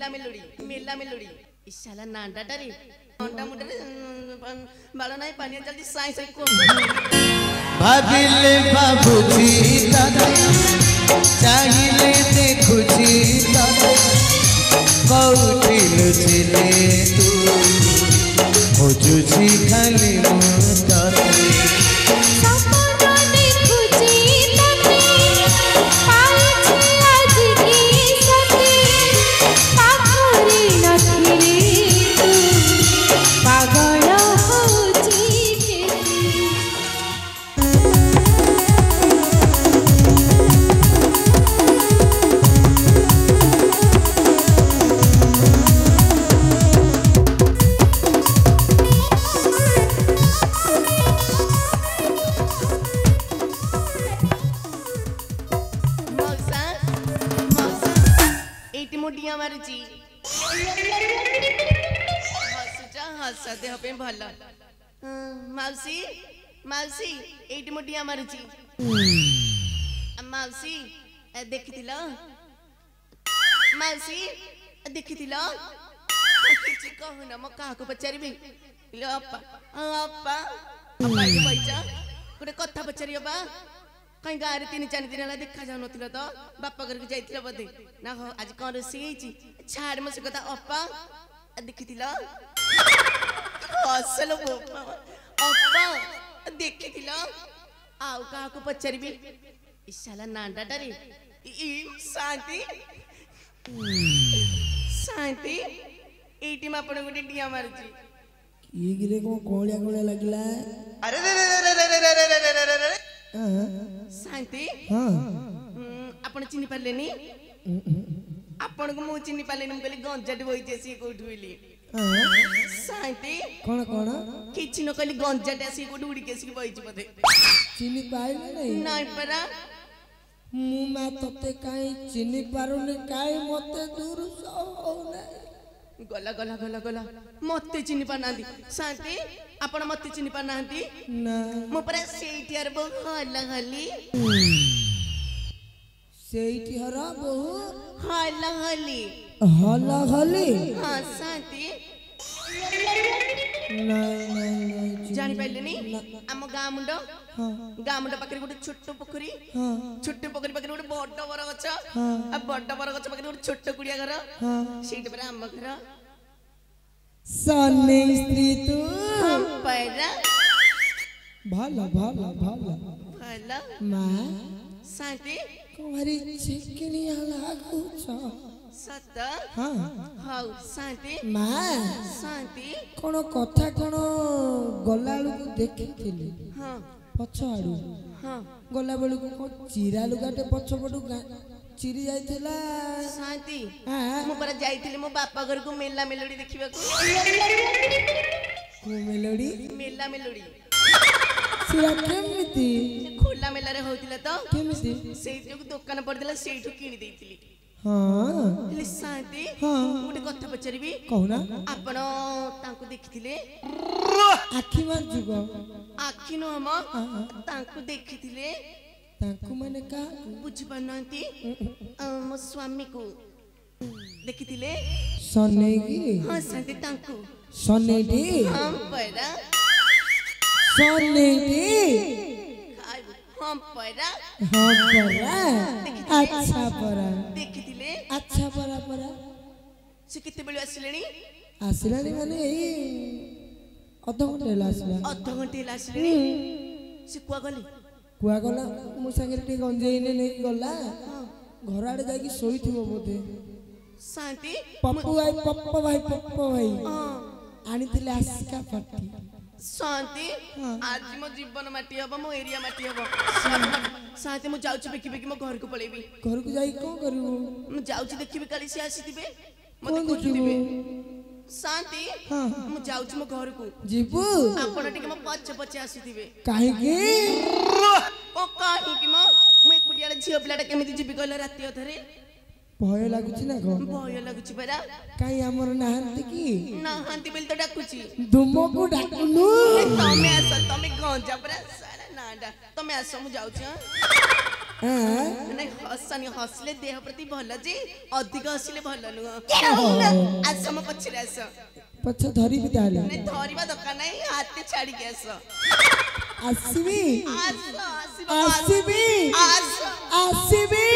मेला melody इशाला नांडाटारे अंडा मुंडरे बाळ नाही पाणी जल्दी साई साई को भाबिले बाबूजी तते चाहिए देखुजी तते कौटी लुचिले तू खोजुजी खाली मुतते मुडिया मारुची हसुचा हसा देह पे भल माउसी माउसी एटी मुडिया मारुची माउसी देखिथिल माउसी देखिथिल किछि कहूना म काहाको पचारिबी लो अप्पा अप्पा अप्पा ये बैठा गोटे कथा पचारि बा कहीं गाँव तीन चार दिन है देखा जाऊ ना तो बापा घर को जाइए बोधे ना हो आज कौन रोषे छाड़ मो से कथा अपा देखी हसल अपा देखी आउ क्या पचारि इशाला नांडाटारे शांति शांति एटी में आपण गोटे डिया मारुची ये गिरे को कोलिया कोलिया लगला अरे शांति हाँ आपण चिन्ह पारलेनी आपण को मु चिन्ह पारलेनी म कहली गंजाटी बई जेसी कोठ होइली शांति कोन कोन किछि न कहली गंजाटी आसी कोठ उडी केसी बई छि बते चिन्ह पाइले नहीं नाही परा मु मा तते काई चिन्ह पारुने काई मते दूर सौ नहीं गला गला गला गला मते चिन्ह पानांती शांति आपण मते चिन्ह पानांती ना मो परा सेठी आर बहु हल्ला हल्ली सेठी हरा बहु हल्ला हल्ली हां शांति नहीं जानि पाइलेनी हम गाँ मुंड पाखरे गोटे छोट पोखरी छोट पोखरी पाखरे गोटे बड़ बर गछ आ बड़ बर गछ पाखरे गोटे छोट कुड़िया घर सेठी पर हम घर सन्ने स्त्री तू पैरा भाला भाला भाला भाला मां शांति कुमारी चिकनिया लागू छ सत हां हाउ शांति मां शांति कोन कथा कोन गलालु को देखिथिली हां पछाडू हां गला बेलु को चिरा लुगाटे पछपटू चिरी जाइथिला शांति हां मु पर जाइथिली मो बापा घर को मेला मेलोडी देखिबा को मेला मेलोडी सिरा केमिति खोला मेला रे होतिला तो केमिति सेठी को दुकान पड़दिला सेठी किनि देइथिली हां ले शांति हां गोटे कथा पचारिबी कहूना आपण तांको देखिथिले आखी मार जुगो आखी न हम तांको देखिथिले तांको माने का बुझी पानांती मो स्वामी को देखिथिले सनेगी हां शांति तांको सनेडी हम पैरा सनेडी हम पैरा अच्छा परा देखिथिले अच्छा परा परा से किते बेले आसिलेनी आसिलानी माने एई अध घंटे आसिलेनी से कुआ गला मो संगे टे गंजेई ने नै गला घर आड़े जाई सोईथिबो बोधे शांति पप्पू भाई आनी थिले आस्का पार्टी शांति आज मो जीवन माटी हबो मो एरिया माटी हबो शांति मु जाउची बेकी बेकी मो घर को पळेबी घर को जाई को करिवो मु जाउची देखिबे काली से आसीथिबे मते खोजुथिबे शांति मु जाउची मो घर को जीबू आपण टिके मो पछे पछे आसीथिबे काहे के ओ काहे कि मो एकुटिया झियो पिलाटा केमिति जीबी कहला राती अधरे भय लागुची ना को भय लागुची परा काई हमर नाहंती की नाहंती बेल तो डाकुची दुमो को डाकुनु तमे आस तमे गंजा परा सारा नाडा तमे आस मु जाउची ମାନେ ହସନି ହସିଲେ ଦେହ ପ୍ରତି ଭଲ ଯେ ଅଧିକ ହସିଲେ ଭଲ ନୁହଁ ଆସ ମୋ ପଛରେ ଆସ ପଛ ଧରିବି ତାହେଲେ ମାନେ ଧରିବା ଦରକାର ନାହିଁ ହାତେ ଛାଡିକି ଆସ ଆସିବି ଆସ ଆସିବି ଆସ ଆସିବି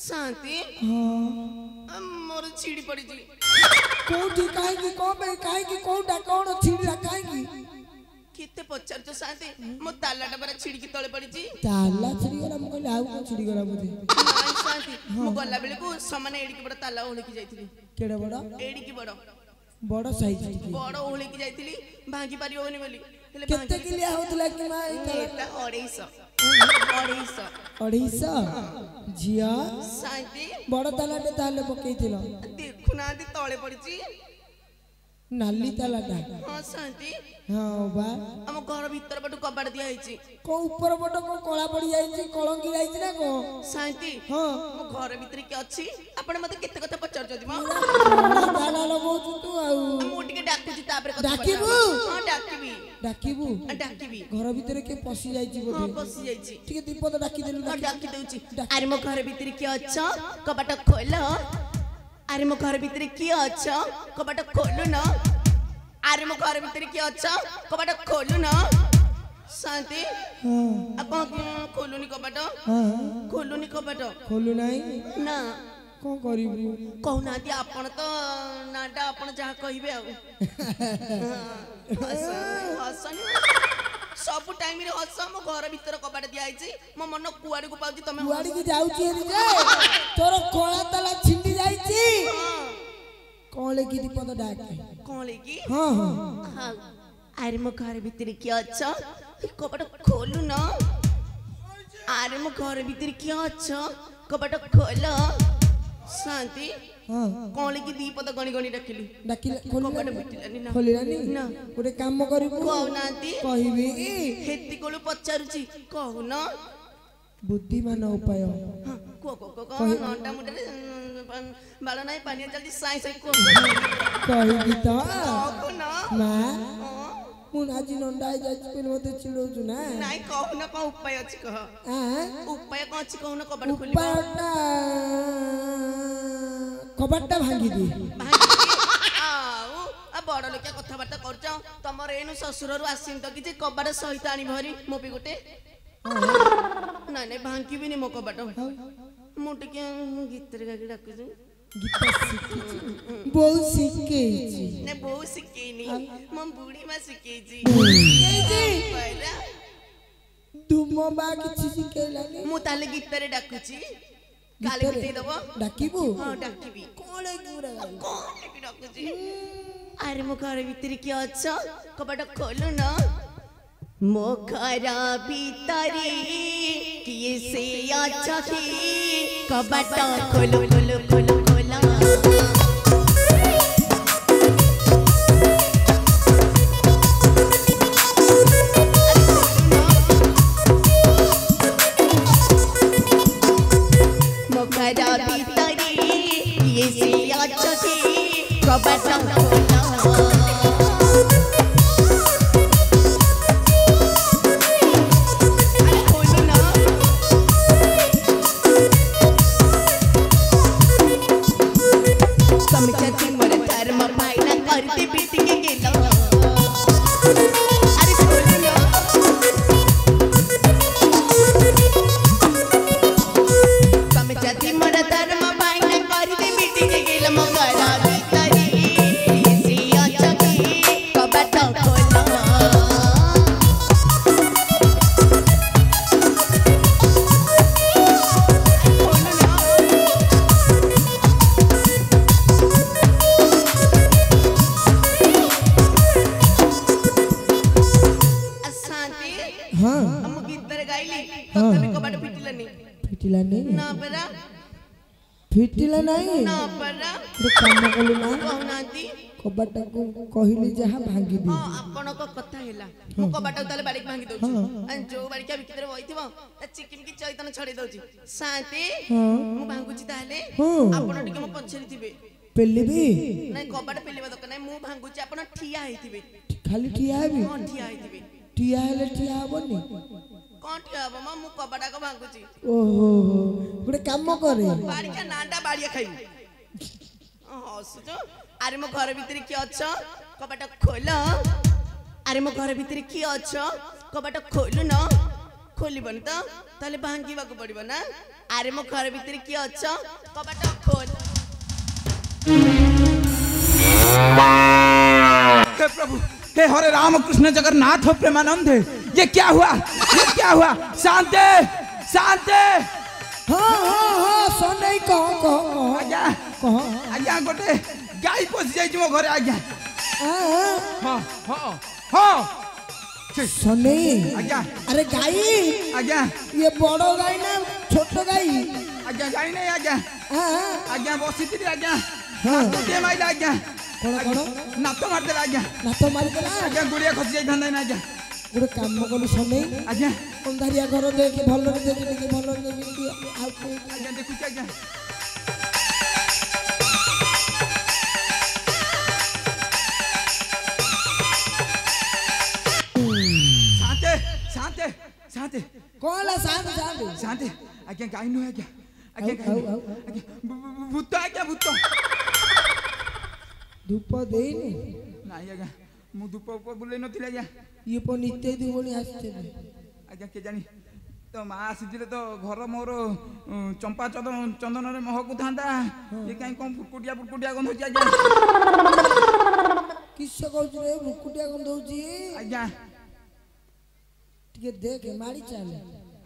शांति मोर छिड़ी पड़ी जी कोठी काहेकी को बे काहेकी कोठा कोन छिड़ला काहेकी केते पचार तो शांति मो तालाटा बरा छिड़ी की तळे पड़ी जी ताला छिड़ी गला म कहले आउ को छिड़ी गला बोधे नाइ शांति मो गल्ला बेले को समान एडी की बड़ा ताला ओळी की जाईथिली केडा बड़ा एडी की बड़ा साइज की बड़ा ओळी की जाईथिली भांगी पारियो होनी बोली केते के लिया होतला कि मां एटा 250 झिया शांति बड़ तालाटे ताले पकेइथिलो देखु ना दी तळे पड़ी नाली तालाटा हां शांति हां बा हम घर भीतर पटु कबाड़ दिया हिची को ऊपर पट को कळा पड़ी जाईची कलंकी जाईची ना को शांति हां मो घर भीतर के अछि आपण मते केते कथा पचार जदी म ताला लगौछु तू आउ मो टिके डाकुची तापर कथा डाकिबू हां डाकिबी डाकिबू घर भीतर के पसी जाईची बोधे हां पसी जाईची ठीक दीपद डाकी देलु हां डाकी देउची अरे मो घर भीतर के अछ कबाट खोल अरे मो घर भीतर के अछ कबाट खोलु न अरे मो घर भीतर के अछ कबाट खोलु न शांति हां अपन खोलुनी कबाट हां खोलुनी कबाट खोलु नाही ना को करिबू कहना दी आपण तो नाटा आपण जहा कहिबे आ हसन सब टाइम रे हस मो घर भीतर कबाट दिया आइछि मो मन कुआडी को पाउची तमे कुआडी की जाउची हेरी जे तोर कोळा तला छिंडी जाईची कोले की दीपद डाके कोले की हां हां अरे मो घर भीतर के अछ कबाट खोलु न अरे मो घर भीतर के अछ कबाट खोल शांति हां कोले की दीपद गणी गणी डाकिली डाकिला खोलु कबाट बिटिलानी ना खोलिलानी ना गोटे काम करिबू कहनाती कहिबी हेती कोलु पचारुची कहू न बुद्धिमान उपाय को नटा मुटरे बाळ नाही पाणी जल्दी साई साई को कहिबी त कहू न मां मुन आज नंडाई जाची पेन मते चिडौछु ना नाही कहू न को उपाय अछि कह हां उपाय को अछि कहू न कबाड़ खोली उपायटा कबाड़टा भांगी दी आउ आ बड़ लोके कथा बार्ता करछ तमर एनु ससुर रु आसिन त कि कबाड़ सहित आनी भरी मोपी गोटे ना नाही भांगी भी नि मो कबाड़ मु टिके गीतर गागी डाकुछु गीत सीखी बहुत सीखेची ने बहु सिकेनी मम बूढ़ी मा सिकेजी पहिला तुम बा किछि सिखेलानी मु ताले गीतरे डाकुची काले बिते दबो डाकिबू हां डाकिबी कोले गुरा कोले की डाकुची अरे मो घर भीतर के अछ कबाड़ खोलु न मो घर भीतरे किए से अच्छा की कबाड़ खोलो खोलो खोलो खोला मोखरा भीतरी ये से अच्छा की कबाड़ खोला फिटिलानी ना परा फिटिला नहीं ना परा काम कलु ना कहनाती କବାଟା କୁ କହିଲି ଯାହା ଭାଙ୍ଗି ହଁ ଦେବି ଆପଣଙ୍କ କଥା ହେଲା ମୁଁ କବାଟ ତାହେଲେ ବାଡ଼ିକି ଭାଙ୍ଗି ଦଉଛି ଯୋଉ ବାଡ଼ିକା ଭିତରେ ବଇଥିବ ତା ଚିକିମିକି ଚୈତନ ଛଡେଇ ଦଉଛି ଶାନ୍ତି ମୁଁ ଭାଙ୍ଗୁଛି ତାହେଲେ ଆପଣ ଟିକେ ମୋ ପଛରେ ଥିବେ ପେଲିବି ନାଇଁ କବାଟ ପେଲିବା ଦରକାର ନାଇଁ ମୁଁ ଭାଙ୍ଗୁଛି ଆପଣ ଠିଆ ହେଇଥିବେ ଖାଲି ଠିଆ ହେବି ହଁ ଠିଆ ହେଇଥିବେ ଠିଆ ହେଲେ ଠିଆ ହବନି କଣ ଠିଆ ହବ ମ ମୁଁ କବାଟାକ ଭାଙ୍ଗୁଛି ଓହୋ ଗୋଟେ କାମ କରେ ବାଡ଼ିକା ନାଁଟା ବାଡ଼ିଆ ଖାଇବୁ ହସୁଛ ଆରେ ମୋ ଘର ଭିତରେ କିଏ ଅଛ କବାଟ ଖୋଲ ଆରେ ମୋ ଘର ଭିତରେ କିଏ ଅଛ କବାଟ ଖୋଲୁନ ଖୋଲିବନି ତ ତାହେଲେ ଭାଙ୍ଗିବାକୁ ପଡିବ ନା ଆରେ ମୋ ଘର ଭିତରେ କିଏ ଅଛ କବାଟ ଖୋଲ हे प्रभु हे हरे राम कृष्ण जगन्नाथ प्रेमानंद ये क्या हुआ शांति शांति हाँ सनई कह आज्ञा कह आज्ञा गोटे गाई पशि जाइछि मो घरे आज्ञा हाँ हाँ हाँ सनई आज्ञा अरे गाई आज्ञा ये बड़ो गाई ना छोट गाई आज्ञा गाई नहीं आज्ञा आज्ञा बसिथिली आज्ञा हाँ गोटे माइला आज्ञा कौन कौन नात मारदेला आज्ञा नात मारिदेला आज्ञा गुड़िया खसी जाइथांदा ना आज्ञा गोटे काम कलु सनई आज्ञा अंधारिया घर देखि भलरे देखि भलरे देखि आज्ञा देखुछि आज्ञा शांति शांति कौन शांत शांत शांति आज्ञा गाई नु आज्ञा आज्ञा गाई आज्ञा भूत आज्ञा भूत धूप देनी नहीं आज्ञा मु धूप ऊपर बुले नथिले आज्ञा ये पर नित्य दुगुणी आसते आज्ञा के जानी तो माँ आसीथिले तो घर मोर चंपा चंदन रे महकु थांदा ये काई कोन फुटकुटिया गंध होची आज्ञा किस कहउछ रे मुकुटिया गंध होची आज्ञा टिके देख मारी चल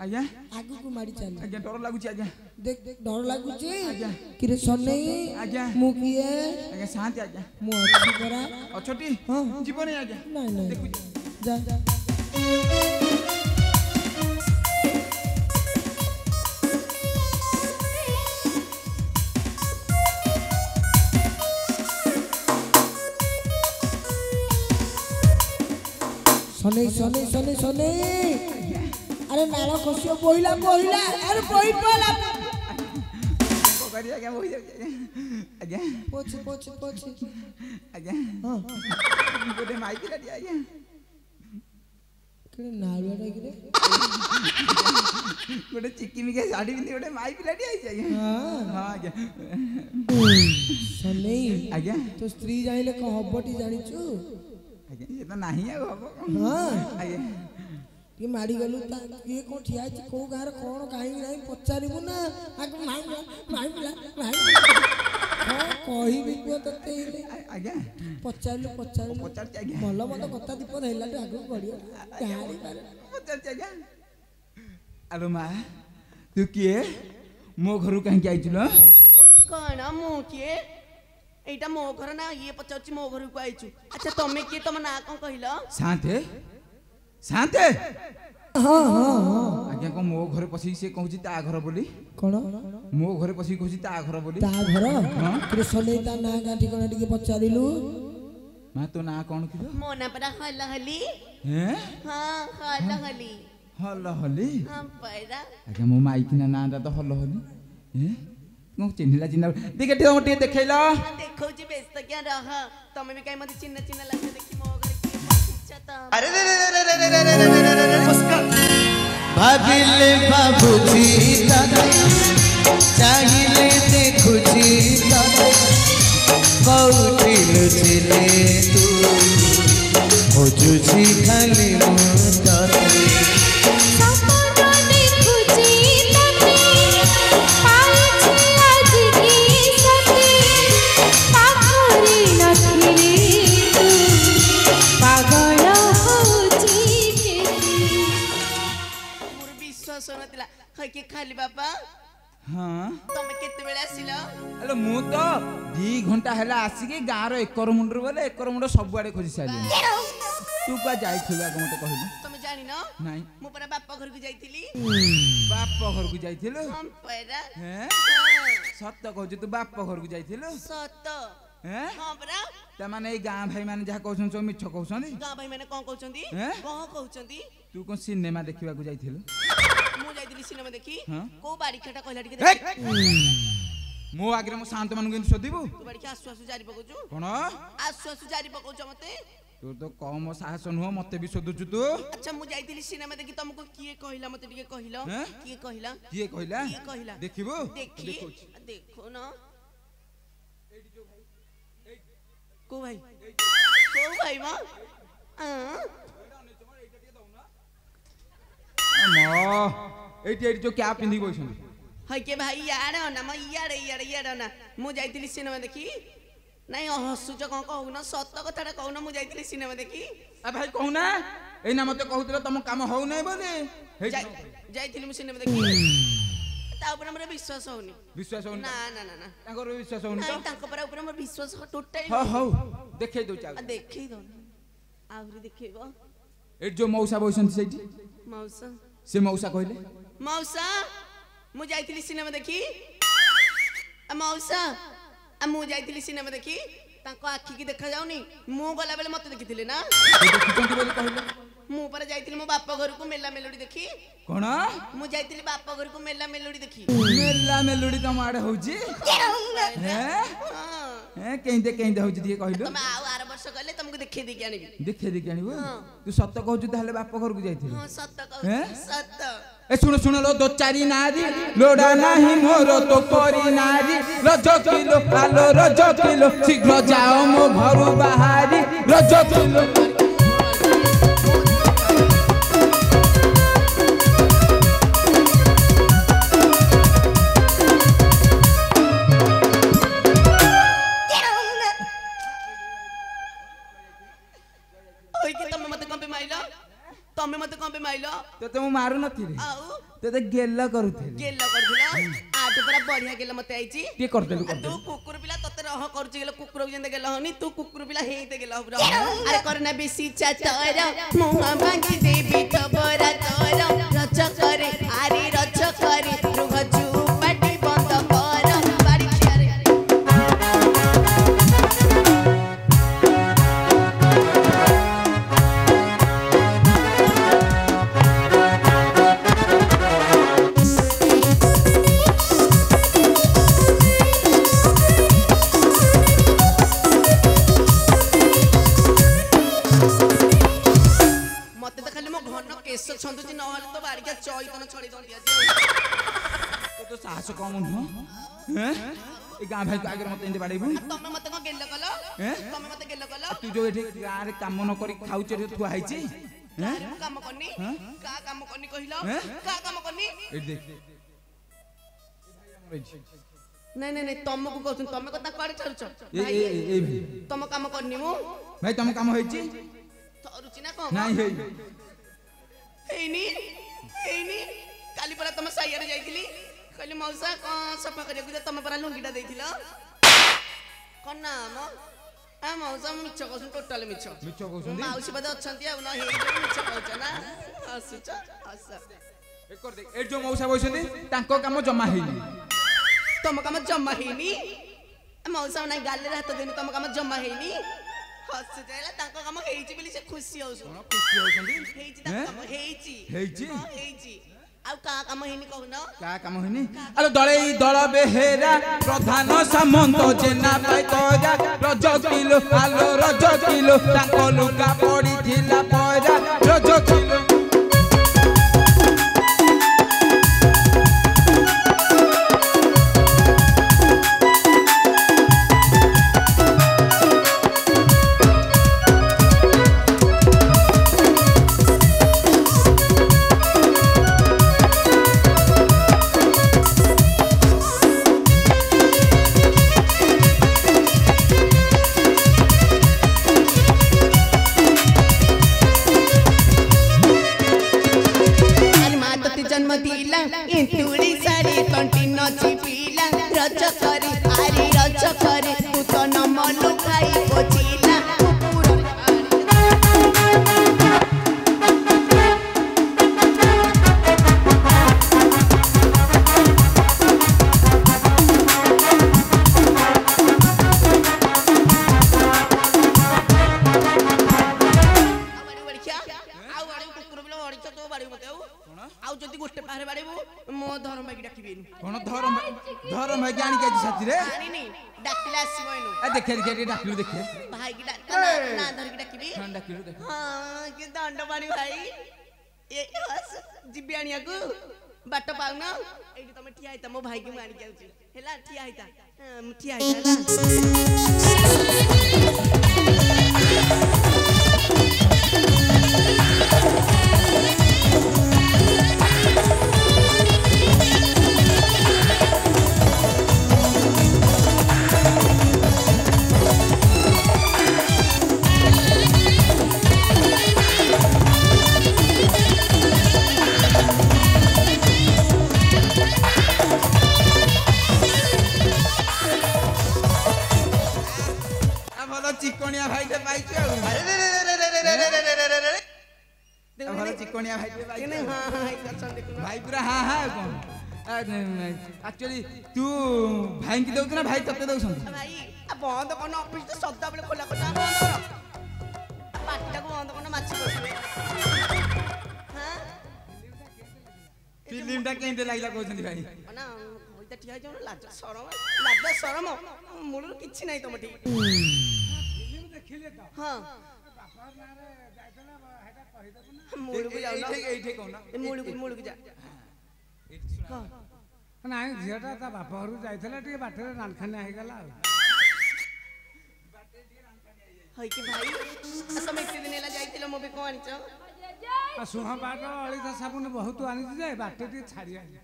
आज्ञा आगु को मारी चल आज्ञा डर लागुची आज्ञा देख देख डर लागुची आज्ञा किरे सनई आज्ञा मु किए आज्ञा शांति आज्ञा मु अच्छी करा अछटी हां जीवन आज्ञा नहीं नहीं देखु जा सने अरे नाला खसियो बोहिला अरे बोहि पला करी आज्ञा होई आज्ञा पोछ आज्ञा हां गोटे माइक ला दिया आज्ञा के नालुआ रे गोटे चिकिमी के साड़ी पिंदी गोटे माइक ला दिया आज्ञा हां आज्ञा सने आज्ञा तो स्त्री जाइले क हबटी जानिचू आज्ञा ये तो नहीं है हबो हां आज्ञा ये मारी गलु ता ये को ठिया छी को गार कोन काई नहीं पचारिबु ना आग माई कहि भी को तते आज्ञा पचारलु पचार आज्ञा भल मत कथा दीप धैला आगु बढ़ियो गाड़ी पारे पचार आज्ञा अरे मां तू किए मो घर कहीं आइचुलो कण मु किए एटा मो घर ना ये पचाउची मो घर को आइचू अच्छा तमे किए तम ना कोन कहिलो शांति शांति हां हां आज्ञा को मो घर पसी से कहूची ता घर बोली कोन मो घर पसी कहूची ता घर बोली ता घर कृष्ण ता ना गाठी कोन टिके पचारिलु मां तो ना कोन किलो मो ना परा हल्ला हली हैं हां हल्ला हली हल्ला हली हां पैरा आज्ञा मो माइक ना नांदा तो हल्ला हली हैं को चिन्हला देखे टे देखैला देखौची व्यस्त क्या रह तमे भी काई मते चिन्ह लागते देखि मो घर की इच्छा त अरे भाभिले बाबूजी दादा चाहिए देखुजी दादा कौटी लुचिले तू खोजुजी खाली मुदादा सोनतिला खके खाली बाबा हां तमे केते बेला आसिलो अरे मु तो 2 घंटा हैला आसी के गार एकर मुंडर बोले एकर मुंड सब आड़े खोजी साली तू का जाई छिला को मते कहलु तमे जानि न नहीं मु परा बापा घर को जाईतिली बाप घर को जाईथिलु हम पैरा हैं सत्य कहू तू बाप घर को जाईथिलु सत हैं हां परा ତାମାନେ ଏଇ ଗାଁ ଭାଇ ମାନେ ଯାହା କହୁଛନ୍ତି ସବୁ ମିଛ କହୁଛନ୍ତି ଗାଁ ଭାଇ ମାନେ କଣ କହୁଛନ୍ତି ହେଁ? କଣ କହୁଛନ୍ତି ତୁ କଣ ସିନେମା ଦେଖିବାକୁ ଯାଇଥିଲୁ ମୁଁ ଯାଇଥିଲି ସିନେମା ଦେଖି ହଁ? କୋଉ ବାରିଖାଟା କହିଲା ଟିକେ ହେକ୍! ଦେଖି ମୋ ଆଗରେ ମୋ ସାନ୍ତ ମାନଙ୍କୁ କେମିତି ଶୋଧିବୁ ତୁ ବାରିଖା ଆସୁ ଆସୁ ଜାରି ପକଉଛୁ କଣ ଆସୁ ଆସୁ ଜାରି ପକଉଛ ମତେ ତୁ ତ କମ ସାହସ ନୁହଁ ମତେ ବି ଶୋଧୁଛୁ ତୁ ଆଚ୍ଛା ମୁଁ ଯାଇଥିଲି ସିନେମା ଦେଖି ତମକୁ କିଏ କହିଲା ମତେ ଟିକେ କହିଲ ହେଁ? କିଏ କହିଲା କିଏ କହିଲା କିଏ କହିଲା ଦେଖିବୁ ଦେଖି ଦେଖୁଛି। ଦେଖୁନ କୋଉ ଭାଇ କୋଉ ଭାଇ ମ ଏଇଠି ଏଇଠି ଯୋଉ କ୍ୟାପ୍ ପିନ୍ଧିକି ବଇଛନ୍ତି ହଇ କେ ଭାଇ ଇଆଡେ ଅନା ମ ଇଆଡେ ଅନା ମୁଁ ଯାଇଥିଲି ସିନେମା ଦେଖି ନାଇଁ ହସୁଛ କଣ କହୁନ ସତ କଥାଟା କହୁନ ମୁଁ ଯାଇଥିଲି ସିନେମା ଦେଖି ଆ ଭାଇ କହୁନା ଏଇନା ମତେ କହୁଥିଲ ତମ କାମ ହଉନାହିଁ ବୋଲି ଯାଇଥିଲି ମୁଁ ସିନେମା ଦେଖି ତା ଉପରେ ମୋର ବିଶ୍ୱାସ ହଉନି ବିଶ୍ୱାସ ହଉନି ନା ନା ନା ନା ତାଙ୍କର ବିଶ୍ୱାସ ହଉନି ତ ନାଇଁ ତାଙ୍କ ପରା ଉପରେ ମୋର ବିଶ୍ୱାସ ଟୋଟାଲି ହଉ ହଉ ଦେଖେଇ ଦଉଛି ଆଉ ଦେଖେଇ ଦଉନ ଆହୁରି ଦେଖେଇବ ଏଇଠି ଯୋଉ ମଉସା ବଇଛନ୍ତି ସେଇଠି ମାଉସା ସେ ମଉସା କହିଲେ ମାଉସା ମୁଁ ଯାଇଥିଲି ସିନେମା ଦେଖି ମାଉସା ମୁଁ ଯାଇଥିଲି ସିନେମା ଦେଖି ତାଙ୍କ ଆଖି କି ଦେଖା ଯାଉନି ମୁଁ ଗଲା ବେଳେ ମତେ ଦେଖିଥିଲେ ନା ଦେଖିଛନ୍ତି ବୋଲି କହିଲେ ମୁଁ ପରା ଯାଇଥିଲି ମୋ ବାପ ଘରକୁ ମେଲା ମେଲୋଡି ଦେଖି କଣ ମୁଁ ଯାଇଥିଲି ବାପ ଘରକୁ ମେଲା ମେଲୋଡି ଦେଖି ମେଲା ମେଲୋଡି ତମ ଆଡେ ହଉଛି କେମିତି କେମିତି ହଉଛି ଟିକେ କହିଲୁ ତମେ ଆଉ ଆର ବର୍ଷ ଗଲେ ତମକୁ ଦେଖେଇ ଦେଇକି ଆଣିବି ଦେଖେଇ ଦେଇକି ଆଣିବୁ ତୁ ସତ କହୁଛୁ ତାହେଲେ ବାପ ଘରକୁ ଯାଇଥିଲୁ ହଁ ସତ କହୁଛି ସତ ଏ ଶୁଣ ଶୁଣ ଲୋ ଦୋ ଚାରି ନାରୀ ଲୋଡା ନାହିଁ ମୋର ତ ପରି ନାରୀ ରଜ କିଲୋ ଆଲୋ ରଜ କିଲୋ ଶୀଘ୍ର ଯାଅ ମୋ ଘରୁ ବାହାରି ରଜ କିଲୋ ତମେ ମତେ କଣ ପାଇଁ ମାଇଲ ତତେ ମୁଁ ମାରୁ ନଥିଲି ଆଉ ତତେ ଗେଲ କରୁଥିଲି ଗେଲ କରିଥିଲ ଆଠୁ ପୁରା ବଢିଆ ଗେଲ ମତେ ଆଇଛି ଟିକେ କରିଦେଲୁ ତୁ କୁକୁର ପିଲା ତତେ ରହ କରୁଛି ଗେଲ କୁକୁର ଯେମିତି ଗେଲ ହନି ତୁ କୁକୁର ପିଲା ହେଇତେ ଗେଲ ହବ ଆରେ କରନା ବେଶୀ ଚାତର ମୁହଁ ଭାଙ୍ଗି ଦେବି ତବରା ତୋର ରଜ করে ଆରେ ରଜ করে ରୁହ ଚୁପାଟି ବନ୍ଦ କର ବାଡ଼ି ଖିଆରେ କେଶ ଛନ୍ଦୁଛି ନହେଲେ ତ ବାରିକା ଚଇତନ ଛଡି ଦଣ୍ଡିଆ ତୁ ତ ସାହସ କମ ନୁହଁ ଏ ଗାଁ ଭାଇ ଆଗରେ ମତେ ଏମିତି ବାଡେଇବୁ ତମେ ମତେ କଣ ଗେଲ କଲ ତମେ ମତେ ଗେଲ କଲ ତୁ ଯୋଉ ଏଠି ଗାଁରେ କାମ ନ କରି ଖାଉଛ ଏଠି ଥୁଆ ହେଇଛି ମୁଁ କାମ କରିନି କା କାମ କରିନି କହିଲ କା କାମ କରିନି ଏଠି ଦେଖ ନାଇଁ ନାଇଁ ନାଇଁ ତମକୁ କହୁଛନ୍ତି ତମେ କଥା କୁଆଡେ ଛାଡୁଛ ତମ କାମ କରିନି ମୁଁ ଭାଇ ତମ କାମ ହେଇଛି ଥରୁଛି ନା କଣ ନାଇଁ ହେଇନି ହେଇନି କାଲି ପରା ତମ ସାଇଆରେ ଯାଇଥିଲି କହିଲି ମଉସା କଣ ସଫା କରିବାକୁ ତମେ ପରା ଲୁଙ୍ଗିଟା ଦେଇଥିଲ କଣ ନା ମ ମଉସା ମିଛ କହୁଛନ୍ତି ଟୋଟାଲ ମିଛ କହୁଛନ୍ତି ମାଉସୀ ବୋଧେ ଅଛନ୍ତି ଆଉ ନ ହେଇଯିବ ମିଛ କହୁଛ ନା ହସୁଛ ହସ ଏଠି ଯୋଉ ମଉସା ବସିଛନ୍ତି ତାଙ୍କ କାମ ଜମା ହେଇନି ତମ କାମ ଜମା ହେଇନି ମଉସା ନାଇଁ ଗାଲିରେ ହାତ ଦେଇନି ତମ କାମ ଜମା ହେଇନି ହସୁଛ ହେଲା ତାଙ୍କ କାମ ହେଇଛି ବୋଲି ସେ ଖୁସି ହଉଛନ୍ତି ହେଇଛି ତାଙ୍କ କାମ ହେଇଛି ହେଇଛି ଆଉ କା କାମ ହେଇନି କହୁନ କା କାମ ହେଇନି ଆଲୋ ଦଳେଇ ଦଳ ବେହେରା ପ୍ରଧାନ ସାମନ୍ତ ଜେନା ପାଇ କରା ରଜ କିଲୋ ଆଲୋ ରଜ କିଲୋ ତାଙ୍କ ଲୁଗା ପଡିଥିଲା ପରା ରଜ କିଲୋ रज करे आरी रज करे तू तो न मलु खाई पोचिला ଧରମ ଭାଇକି ଡାକିବେନି कोन धरम भाई जानी के साथी रे ଜାଣିନି ଡାକିଲେ ଆସିବ ଏନୁ ए देखे देखे रे डाकिलु देखे ଭାଇକି ନା ଧରିକି ଡାକିବି ठंडा डाकिलु देखे ହଁ କି ଦଣ୍ଡ ପାଣି ଭାଇ ଏ ବସ ଯିବି ଆଣିବାକୁ ବାଟ ପାଉନ ଏଇଠି ତମେ ଠିଆ ହେଇତା ମୋ ଭାଇକି ମୁଁ ଆଣିକି ଆଉଚି ହେଲା ଠିଆ ହେଇତା ମୁଁ ଠିଆ ହେଇତା चिकोनिया भाई के पाइछ भलो चिकोनिया भाई के पाइछ हां हां करछन देखु भाई पूरा हां हां कोन एक्चुअली तू भाई की दउछ ना भाई तते दउछन भाई आ बंद कोन ऑफिस तो सदा बेले खोला खोला बंद कर पाटिटा को बंद कोन माछी बसबे हां फिल्मटा केंते लागला कहछन भाई ना होइता ठिया जाऊ लाज शरम मूलर किछि नाही तमठी हां मूल को जाऊ ना एठे कोन मूल को जा हां ନାଇଁ ଝିଅଟା ତା ବାପ ଘରକୁ ଯାଇଥିଲା ଟିକେ ବାଟରେ ରାନଖାନିଆ ହେଇଗଲା ଆଉ ହଇ କି ଭାଇ ତମେ ଏତେ ଦିନ ହେଲା ଯାଇଥିଲ ମୋ ବେ କୋ ଆଣିଛ ଆଉ ସୁହ ପାଟ ଅଳିତା ସାବୁନ ବହୁତ ଆଣିଛି ଯେ ବାଟେ ଟିକେ ଛାଡି ଆଣି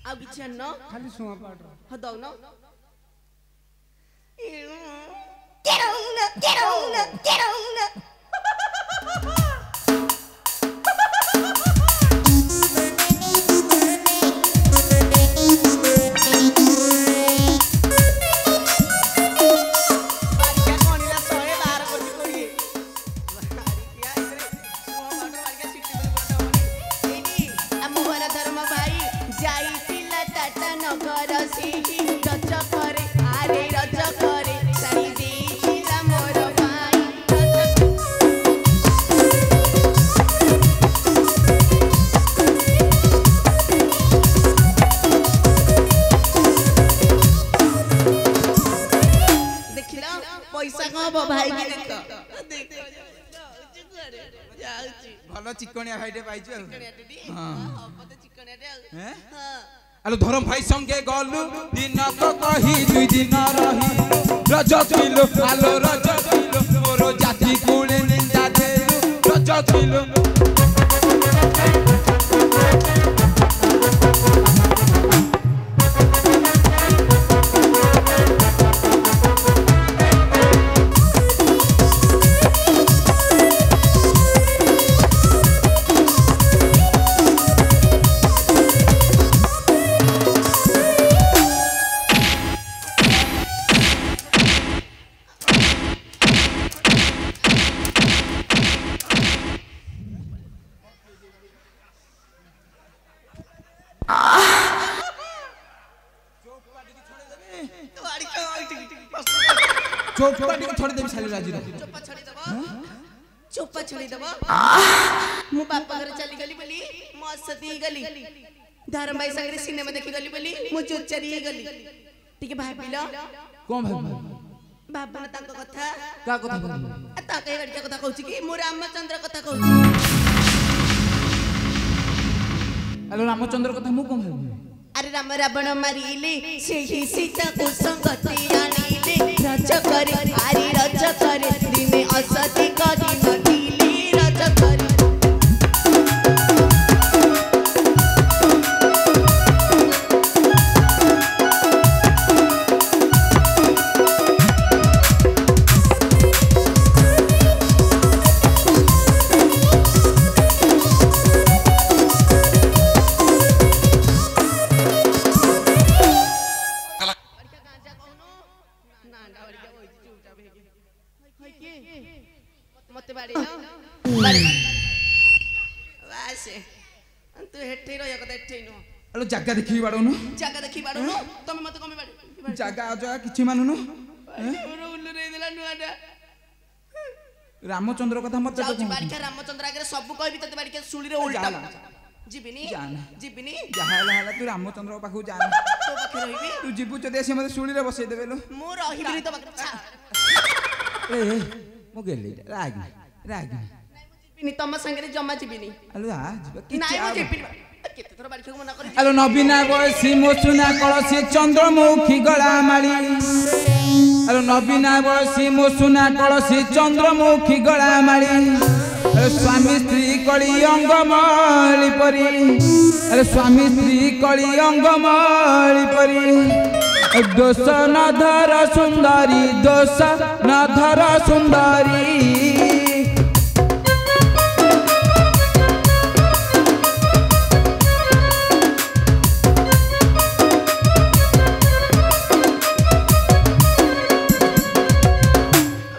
ଆଉ କିଛି ଆଣିନ ଖାଲି ସୁହ ପାଟ ହଁ ଦଉନ भलो चिकोनिया भाईटे पाइछ हां चिकनिया हैं हां आलो धरम भाई संगे गलु दिन को कही दुई दिन रही रज किलो आलो रज किलो मोरो जाति कुले निंदा देलु रज किलो चोपाटी को छोड़ देबी साली राजी चोपा छड़ी दबो मु बापा घर चली गली बोली मो सती गली धरम भाई संगे सिनेमा देखि गली बोली मु चोचरी गली ठीक है भाबिलो कोन भाई बाबा ना तांको कथा का कथा बोल ता कई गड़िया कथा कहूची कि मु रामचंद्र कथा कहूची हेलो रामचंद्र कथा मु कोन भाई अरे राम रावण मारिले सेही सीता को संगति आनिले रज करे आरी रज करे दिने असती करी नदिले रज करे मते बाड़ी बाड़ी वासे तू हेठे रया कदा हेठे नो हेलो जगह देखि बाडोनु जागा देखि बाड़ू तमे मते कमे बाड़ी जगह आजा किछि मानुनु मोर उल्लू रे देला नुआडा रामचंद्र कथा मते जाउची बाड़िका रामचंद्र आगे सब कहबी तते बाड़िका सुली रे उल्टा ଯିବିନି जाना ଯିବିନି जहाँ है तू रामचंद्र पाखु जाना ତୋ ପାଖରେ ରହିବି तू जीवु जदि से मते सुली रे बसई देबे लो ମୁଁ ରହିବିନି ତୋ ପାଖରେ ଛା ए मो गेली रागी रागी ଯିବିନି ତମ ସାଙ୍ଗରେ ଜମା ଯିବିନି आलो आ जीवा ନାଇଁ ମୁଁ कि ଯିବିନି କେତେ ଥର ବାଡ଼ି ଖେକୁ ମନା କରି आलो नबीना बयसी मोसुना कलसी चंद्रमुखी गला माली आलो नबीना बयसी मोसुना कलसी चंद्रमुखी गला माली अरे स्वामी स्त्री कली अंगमली परी अरे स्वामी स्त्री कली अंगमली परी दोष न धर सुंदरी दोष न धर सुंदरी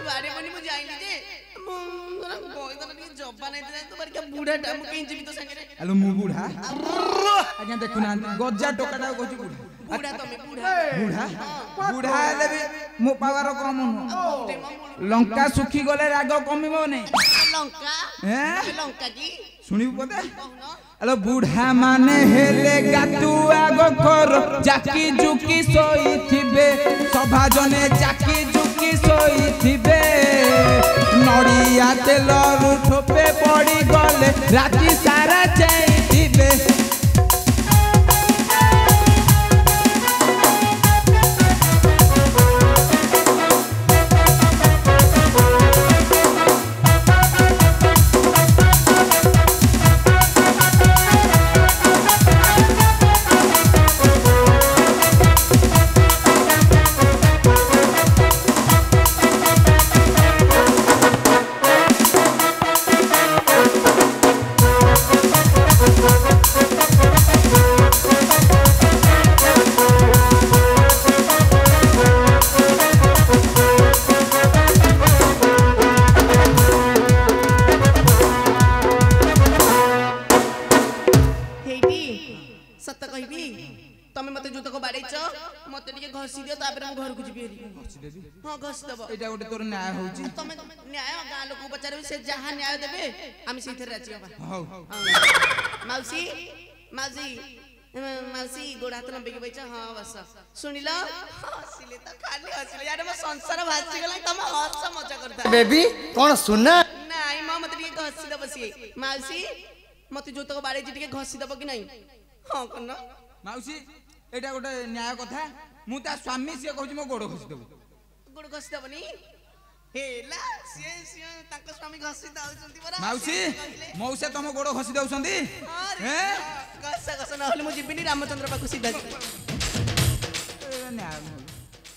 ବାଡ଼ି ବନି ମୁଁ ଯାଇଲି ଯେ ମୁଁ ବଇଦନ ଟିକେ ଜବାନ ହେଇଥିଲା ତ ବାଡ଼ି ବୁଢ଼ାଟା ମୁଁ କେହି ଯିବି ତୋ ସାଙ୍ଗରେ आलो मु बुढ़ा आज्ञा देखु ना गजा टोकाटा कहू बुढ़ा ବୁଢ଼ା ତମେ ବୁଢ଼ା बुढ़ा बुढ़ा हेले भी मो पावर कम नु लंका सुखी गले राग कमिबो नै ଲଙ୍କା हैं ଲଙ୍କା କି सुनिबु पते କହୁନ आलो बुढ़ा माने हेले गातु आग कर जाकी जुकी सोईथिबे सभा जने जाकी जुकी सोईथिबे नड़िया तेल रु ठोपे पड़ी गले राती सारा जाईथिबे ହେଇଟି ସତ କହିବି ତମେ ମତେ ଯୋଉ ତକ ବାଡେଇଛ ମତେ ଟିକେ ଘଷି ଦିଅ ତାପରେ ମୁଁ ଘରକୁ ଯିବି ହେରି ହଁ ଘଷି ଦବ एटा गोटे तोर न्याय होउची ତମେ ନ୍ୟାୟ ଗାଁ ଲୋକକୁ ପଚାରିବି ସେ ଯାହା ନ୍ୟାୟ ଦେବେ ଆମେ ସେଇଥିରେ ରାଜି ହବା ହଉ ମାଉସୀ ମାଉସୀ ମାଉସୀ ଗୋଡ଼ ହାତ ଲମ୍ବେଇକି ବଇଛ ହଁ ବସ ଶୁଣିଲ ହସିଲେ ତ ଖାଲି ହସିଲେ ୟାର ମୋ ସଂସାର ଭାସିଗଲା ତମ ହସ ମଜା କରିଥା बेबी कौन सुना ନାଇଁ ମା ମତେ ଟିକେ ଘଷି ଦବ ସିଏ ମାଉସୀ ମତେ ଯୋଉ ତକ ବାଡେଇଛି ଟିକେ ଘଷି ଦବ କି ନାଇଁ ହଁ କନ माउसी एटा गोटे न्याय कथा मु ता स्वामी से कहूची मो गोड़ खसी देबो ଗୋଡ଼ ଘଷି ଦବନି ହେଲା ସିଏ ସିଏ ତାଙ୍କ ସ୍ୱାମୀ ଘଷି ଦଉଛନ୍ତି ପରା माउसी मौसे तम गोड़ खसी दउसंदी हैं ଘଷ ଘଷ ନହେଲେ ମୁଁ ଯିବିନି ରାମଚନ୍ଦ୍ର ପାଖକୁ ସିଧା ଯିବି न्याय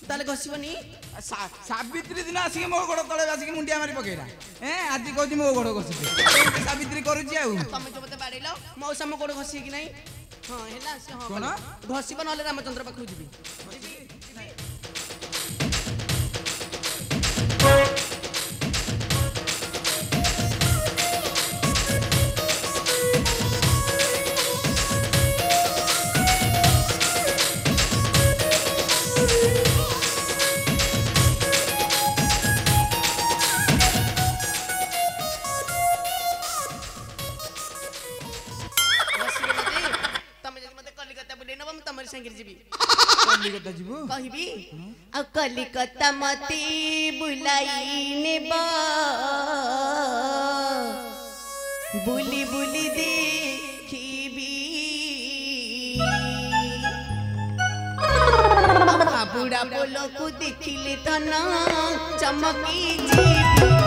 ତାହେଲେ ଘଷିବନି सावित्री दिन आसिक मो गोड़ तले आसिक मुंडिया मारी पकेला हैं आज कहूची मो गोड़ खसी दे सावित्री करूची आउ ତମେ ଯୋଉ ମତେ ବାଡେଇଲ ମଉସା ମୋ ଗୋଡ଼ ଘଷିବେ କି ନାଇଁ ହଁ ହେଲା ସେ ହଁ କଣ? ଘଷିବ ନହେଲେ ରାମଚନ୍ଦ୍ର ପାଖକୁ ଯିବି ତମେ ଯଦି ମତେ କଲିକତା ବୁଲେଇ ନବ ମୁଁ ତମରି ସାଙ୍ଗରେ ଯିବି कलिकता जीवो କହିବି ଆଉ କଲିକତା ମତେ ବୁଲାଇ ନେବ ବୁଲି ବୁଲି ଦେଖିବି ବୁଢା ବୋଲକୁ ଦେଖିଲେ ତ ନା ଚମକି ଯିବି